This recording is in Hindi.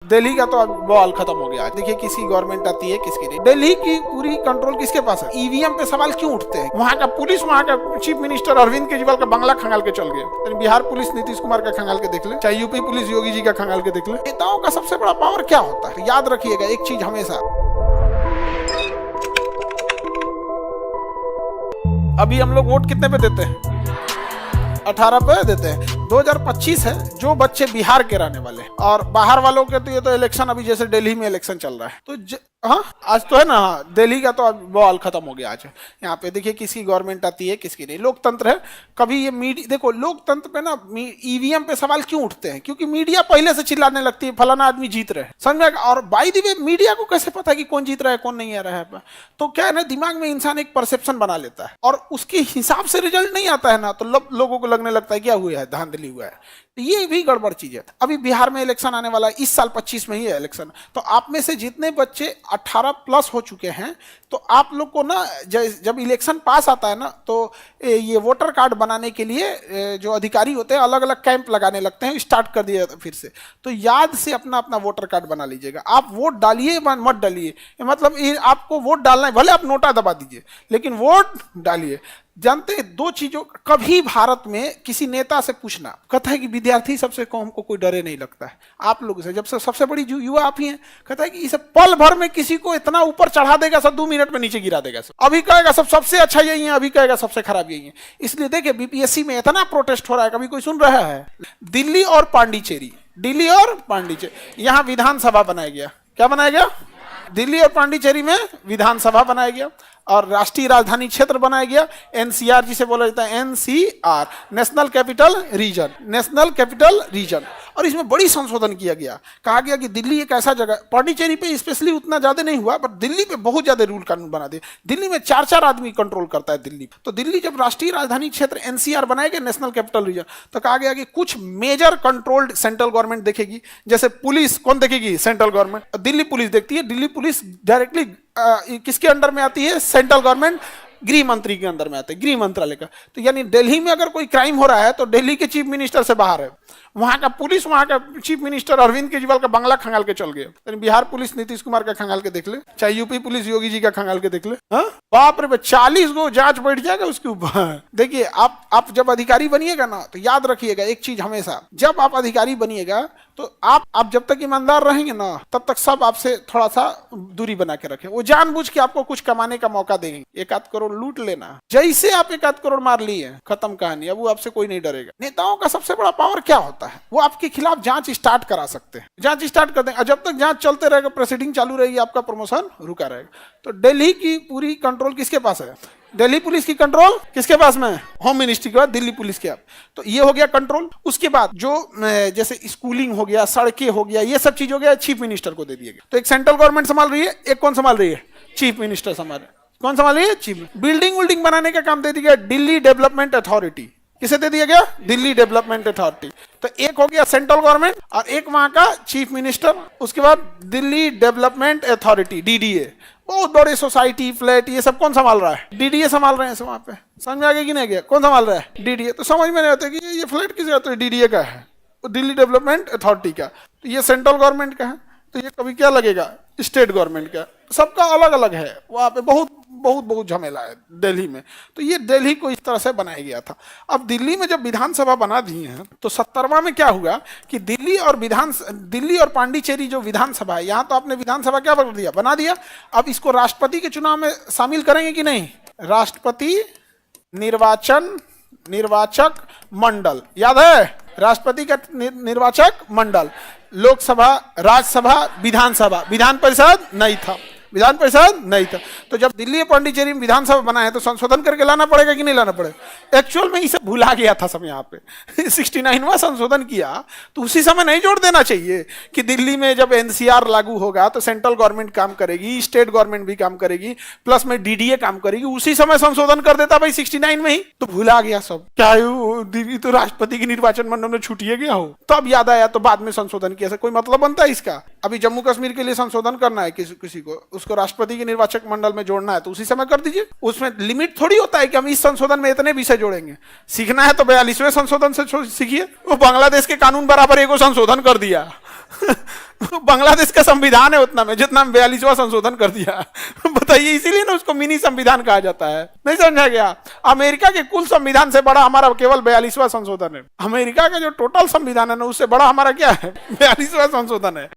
दिल्ली का तो अब बॉल खत्म हो गया। देखिए किसकी गवर्नमेंट आती है किसकी नहीं। दिल्ली की पूरी कंट्रोल किसके पास है? ईवीएम पे सवाल क्यों उठते हैं? वहाँ का पुलिस, वहाँ का चीफ मिनिस्टर अरविंद केजरीवाल का बंगला खंगाल के चल गए। बिहार पुलिस नीतीश कुमार का खंगाल के देख ले, चाहे यूपी पुलिस योगी जी का खंगाल के देख ले। नेताओं का सबसे बड़ा पावर क्या होता है? याद रखिएगा एक चीज हमेशा, अभी हम लोग वोट कितने पे देते हैं? 18 पे देते हैं। 2025 है, जो बच्चे बिहार के रहने वाले और बाहर वालों के तो ये तो इलेक्शन, अभी जैसे दिल्ली में इलेक्शन चल रहा है तो हाँ आज तो है ना, हाँ दिल्ली का तो अब बॉल खत्म हो गया। आज यहाँ पे देखिए किसकी गवर्नमेंट आती है किसकी नहीं। लोकतंत्र है, कभी ये मीडिया, देखो लोकतंत्र पे ना ईवीएम पे सवाल क्यों उठते हैं? क्योंकि मीडिया पहले से चिल्लाने लगती है फलाना आदमी जीत रहे, समझ में। और बाय द वे मीडिया को कैसे पता है कि कौन जीत रहा है कौन नहीं आ रहा है? तो क्या है ना, दिमाग में इंसान एक परसेप्शन बना लेता है और उसके हिसाब से रिजल्ट नहीं आता है ना, तो लोगों को लगने लगता है क्या हुआ है, धांधली हुआ है। ये भी गड़बड़ चीज है। अभी बिहार में इलेक्शन आने वाला है, इस साल 25 में ही है इलेक्शन। तो आप में से जितने बच्चे 18 प्लस हो चुके हैं, तो आप लोग को ना जब इलेक्शन पास आता है ना, तो ये वोटर कार्ड बनाने के लिए जो अधिकारी होते हैं अलग अलग कैंप लगाने लगते हैं, स्टार्ट कर दिया फिर से। तो याद से अपना अपना वोटर कार्ड बना लीजिएगा। आप वोट डालिए मत डालिए, मतलब आपको वोट डालना है, भले आप नोटा दबा दीजिए लेकिन वोट डालिए। जानते हैं दो चीजों, कभी भारत में किसी नेता से पूछना, कहता है कि विद्यार्थी सबसे कौम को कोई डरे नहीं लगता है आप लोगों से, जब से सबसे बड़ी युवा आप ही हैं। कहता है कि इसे पल भर में किसी को इतना ऊपर चढ़ा देगा, सब 2 मिनट में नीचे गिरा देगा। सब अभी कहेगा सब सबसे अच्छा यही है, अभी कहेगा सबसे खराब यही है। इसलिए देखिए बीपीएससी में इतना प्रोटेस्ट हो रहा है, कभी कोई सुन रहा है? दिल्ली और पांडिचेरी, दिल्ली और पांडिचेरी, यहाँ विधानसभा बनाया गया। क्या बनाया गया? दिल्ली और पांडिचेरी में विधानसभा बनाया गया और राष्ट्रीय राजधानी क्षेत्र बनाया गया। एनसीआर जिसे बोला जाता है, NCR, national capital region, national capital region. और इसमें बड़ी संशोधन किया गया, कहा गया कि दिल्ली एक ऐसा जगह, पांडिचेरी पे स्पेशली उतना ज्यादा नहीं हुआ, पर दिल्ली पे बहुत ज्यादा रूल कानून बना दिए। दिल्ली में 4-4 आदमी कंट्रोल करता है दिल्ली। तो दिल्ली जब राष्ट्रीय राजधानी क्षेत्र एनसीआर बनाया गया, नेशनल कैपिटल रीजन, तो कहा गया कि कुछ मेजर कंट्रोल्ड सेंट्रल गवर्नमेंट देखेगी। जैसे पुलिस कौन देखेगी? Central government. दिल्ली पुलिस देखती है। दिल्ली पुलिस डायरेक्टली किसके अंडर में आती है? सेंट्रल गवर्नमेंट, गृह मंत्री के अंदर में आता है, गृह मंत्रालय का। तो यानी दिल्ली में अगर कोई क्राइम हो रहा है तो दिल्ली के चीफ मिनिस्टर से बाहर है। वहां का पुलिस, वहां का चीफ मिनिस्टर अरविंद केजरीवाल का बंगला खंगाल के चल गए। बिहार पुलिस नीतीश कुमार का खंगाल के देख ले, चाहे यूपी पुलिस योगी जी का खंगाल के देख ले। हाँ बाप रे, 40 गो जांच बैठ जाएगा उसके ऊपर। देखिए आप जब अधिकारी बनिएगा ना, तो याद रखिएगा एक चीज हमेशा, जब आप अधिकारी बनिएगा तो आप जब तक ईमानदार रहेंगे ना, तब तक सब आपसे थोड़ा सा दूरी बना के रखें। वो जानबूझ के आपको कुछ कमाने का मौका देंगे, 1-8 करोड़ लूट लेना। जैसे आप 1-8 करोड़ मार लिए, खत्म कहानी। अब वो आपसे कोई नहीं डरेगा। नेताओं का सबसे बड़ा पावर क्या होता है? वो आपके खिलाफ जांच स्टार्ट करा सकते हैं, जांच स्टार्ट कर देंगे। जब तक जांच चलते रहेगा, प्रोसीडिंग चालू रहेगी, आपका प्रमोशन रुका रहेगा। तो दिल्ली की पूरी कंट्रोल किसके पास है? दिल्ली पुलिस की कंट्रोल किसके पास में? होम मिनिस्ट्री के बाद दिल्ली पुलिस के। आप तो ये हो गया कंट्रोल। उसके बाद जो जैसे स्कूलिंग हो गया, सड़कें हो गया, ये सब चीज हो गया, चीफ मिनिस्टर को दे दिया गया। तो एक सेंट्रल गवर्नमेंट संभाल रही है, एक कौन संभाल रही है? चीफ मिनिस्टर संभाल रहे। कौन संभाल रही है? चीफ। बिल्डिंग बनाने का काम दे दिया गया दिल्ली डेवलपमेंट अथॉरिटी। किसे दे दिया गया? Delhi development authority. तो एक हो गया सेंट्रल गवर्नमेंट और एक वहां का चीफ मिनिस्टर। उसके बाद दिल्ली डेवलपमेंट अथॉरिटी, डीडीए। बहुत बड़े सोसाइटी, फ्लैट, ये सब कौन संभाल रहा है? डीडीए संभाल रहे हैं। वहां पे समझ में आ गया कि नहीं गया? कौन संभाल रहा है? डीडीए। तो समझ में नहीं आता कि ये फ्लैट किसका? तो डीडीए का है, दिल्ली डेवलपमेंट अथॉरिटी का। तो ये सेंट्रल गवर्नमेंट का है, तो ये कभी क्या लगेगा? स्टेट गवर्नमेंट का। सबका अलग अलग है। वहां पे बहुत झमेला है दिल्ली में। तो ये दिल्ली को इस तरह से बनाया गया था। अब दिल्ली में जब विधानसभा बना दी है, तो 70वां में क्या हुआ कि दिल्ली और पांडिचेरी जो विधानसभा है, यहाँ तो आपने विधानसभा क्या कर दिया? बना दिया। अब इसको राष्ट्रपति के चुनाव में शामिल करेंगे कि नहीं? राष्ट्रपति निर्वाचक मंडल, याद है? राष्ट्रपति का निर्वाचक मंडल, लोकसभा, राज्यसभा, विधानसभा, विधान परिषद नहीं था। विधान परिषद नहीं था। तो जब दिल्ली और पांडिचेरी में विधानसभा बना है, तो संशोधन करके लाना पड़ेगा कि नहीं लाना पड़ेगा? एक्चुअल में इसे भुला गया था सब यहाँ पे 69वां संशोधन किया, तो उसी समय नहीं जोड़ देना चाहिए कि दिल्ली में जब एनसीआर लागू होगा तो सेंट्रल गवर्नमेंट काम करेगी, स्टेट गवर्नमेंट भी काम करेगी, प्लस में डीडीए काम करेगी। उसी समय संशोधन कर देता भाई 69 में ही, तो भुला गया सब। क्या दिल्ली तो राष्ट्रपति के निर्वाचन मंडल में छूटिए गया हो, तब याद आया, तो बाद में संशोधन किया। कोई मतलब बनता है इसका? अभी जम्मू कश्मीर के लिए संशोधन करना है किसी किसी को, उसको राष्ट्रपति के निर्वाचक मंडल में जोड़ना है तो उसी समय कर दीजिए। उसमें लिमिट थोड़ी होता है कि हम इस संशोधन में इतने विषय जोड़ेंगे। सीखना है तो 42वें संशोधन से सीखिए। वो बांग्लादेश के कानून बराबर एगो संशोधन कर दिया बांग्लादेश का संविधान है उतना में जितना में 42वां संशोधन कर दिया बताइए, इसीलिए ना उसको मिनी संविधान कहा जाता है। नहीं समझा गया? अमेरिका के कुल संविधान से बड़ा हमारा केवल 42वां संशोधन है। अमेरिका का जो टोटल संविधान है ना उससे बड़ा हमारा क्या है? 42वां संशोधन है।